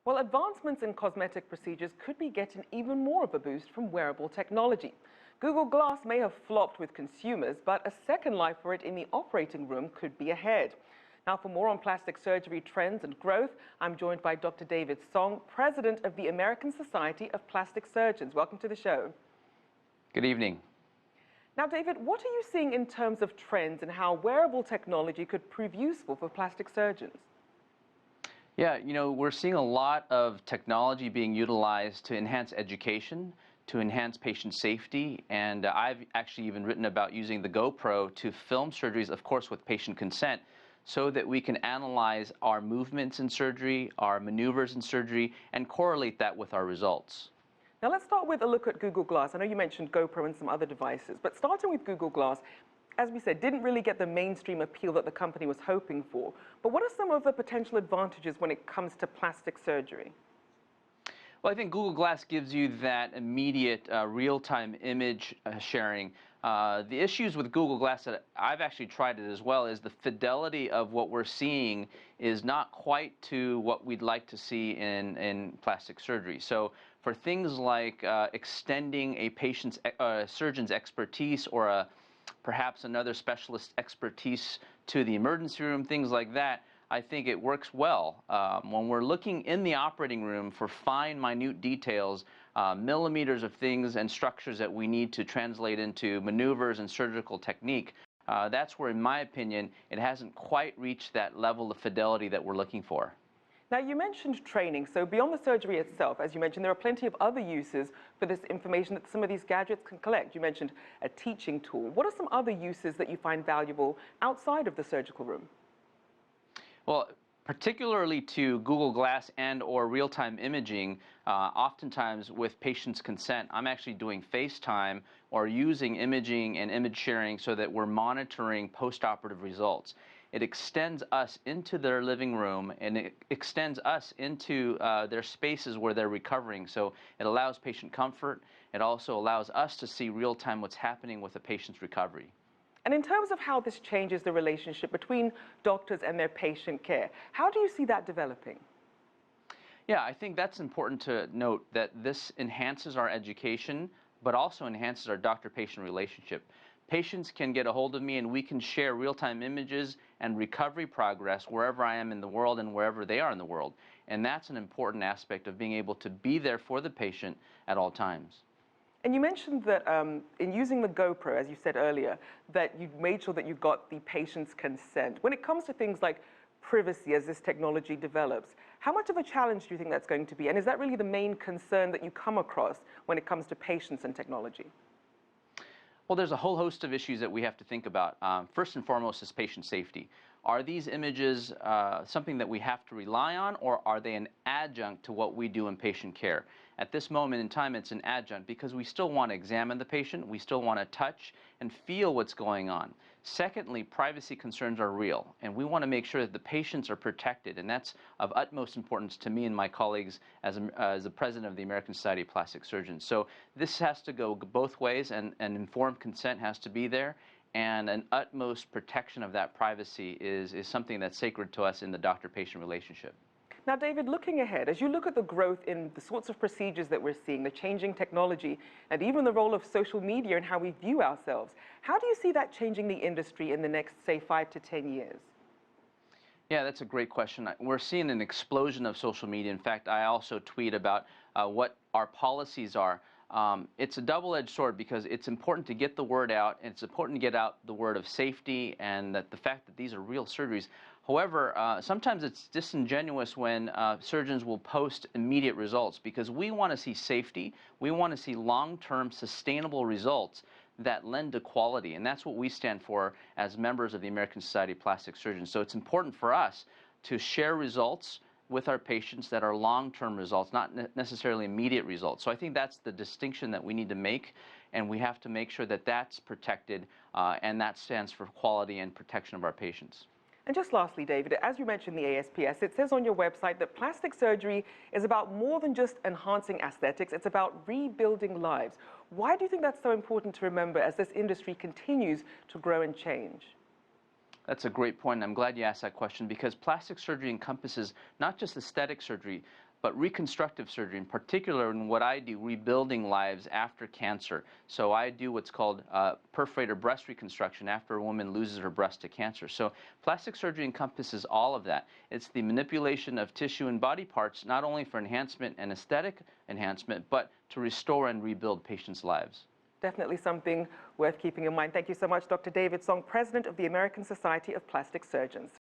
Well, advancements in cosmetic procedures could be getting even more of a boost from wearable technology. Google Glass may have flopped with consumers, but a second life for it in the operating room could be ahead. Now, for more on plastic surgery trends and growth, I'm joined by Dr. David Song, President of the American Society of Plastic Surgeons. Welcome to the show. Good evening. Now, David, what are you seeing in terms of trends and how wearable technology could prove useful for plastic surgeons? Yeah, we're seeing a lot of technology being utilized to enhance education, to enhance patient safety, and I've actually even written about using the GoPro to film surgeries, of course, with patient consent, so that we can analyze our movements in surgery, our maneuvers in surgery, and correlate that with our results. Now, let's start with a look at Google Glass. I know you mentioned GoPro and some other devices, but starting with Google Glass, as we said, didn't really get the mainstream appeal that the company was hoping for. But what are some of the potential advantages when it comes to plastic surgery? Well, I think Google Glass gives you that immediate real-time image sharing. The issues with Google Glass that I've actually tried it as well is the fidelity of what we're seeing is not quite to what we'd like to see in plastic surgery. So for things like extending a patient's surgeon's expertise or perhaps another specialist expertise to the emergency room, things like that, I think it works well. When we're looking in the operating room for fine, minute details, millimeters of things and structures that we need to translate into maneuvers and surgical technique, that's where, in my opinion, it hasn't quite reached that level of fidelity that we're looking for. Now, you mentioned training. So beyond the surgery itself, as you mentioned, there are plenty of other uses for this information that some of these gadgets can collect. You mentioned a teaching tool. What are some other uses that you find valuable outside of the surgical room? Well, particularly to Google Glass and or real-time imaging, oftentimes with patients' consent, I'm actually doing FaceTime or using imaging and image sharing so that we're monitoring post-operative results. It extends us into their living room and it extends us into their spaces where they're recovering. So it allows patient comfort. It also allows us to see real-time what's happening with the patient's recovery. And in terms of how this changes the relationship between doctors and their patient care, how do you see that developing? Yeah, I think that's important to note that this enhances our education, but also enhances our doctor-patient relationship. Patients can get a hold of me and we can share real-time images and recovery progress wherever I am in the world and wherever they are in the world. And that's an important aspect of being able to be there for the patient at all times. And you mentioned that in using the GoPro, as you said earlier, that you made sure that you got the patient's consent. When it comes to things like privacy as this technology develops, how much of a challenge do you think that's going to be? And is that really the main concern that you come across when it comes to patients and technology? Well, there's a whole host of issues that we have to think about. First and foremost is patient safety. Are these images something that we have to rely on, or are they an adjunct to what we do in patient care? At this moment in time, it's an adjunct because we still want to examine the patient, we still want to touch and feel what's going on. Secondly, privacy concerns are real, and we want to make sure that the patients are protected, and that's of utmost importance to me and my colleagues as the president of the American Society of Plastic Surgeons. So this has to go both ways, and informed consent has to be there, and an utmost protection of that privacy is something that's sacred to us in the doctor-patient relationship. Now, David, looking ahead, as you look at the growth in the sorts of procedures that we're seeing, the changing technology, and even the role of social media and how we view ourselves, how do you see that changing the industry in the next, say, 5 to 10 years? Yeah, that's a great question. We're seeing an explosion of social media. In fact, I also tweet about what our policies are. It's a double-edged sword because it's important to get the word out, and it's important to get out the word of safety and that the fact that these are real surgeries. However, sometimes it's disingenuous when surgeons will post immediate results because we want to see safety, we want to see long-term sustainable results that lend to quality, and that's what we stand for as members of the American Society of Plastic Surgeons. So it's important for us to share results with our patients that are long-term results, not necessarily immediate results. So I think that's the distinction that we need to make, and we have to make sure that that's protected, and that stands for quality and protection of our patients. And just lastly, David, as you mentioned the ASPS, it says on your website that plastic surgery is about more than just enhancing aesthetics, it's about rebuilding lives. Why do you think that's so important to remember as this industry continues to grow and change? That's a great point, and I'm glad you asked that question because plastic surgery encompasses not just aesthetic surgery, but reconstructive surgery, in particular in what I do, rebuilding lives after cancer. So I do what's called perforated breast reconstruction after a woman loses her breast to cancer. So plastic surgery encompasses all of that. It's the manipulation of tissue and body parts, not only for enhancement and aesthetic enhancement, but to restore and rebuild patients' lives. Definitely something worth keeping in mind. Thank you so much, Dr. David Song, President of the American Society of Plastic Surgeons.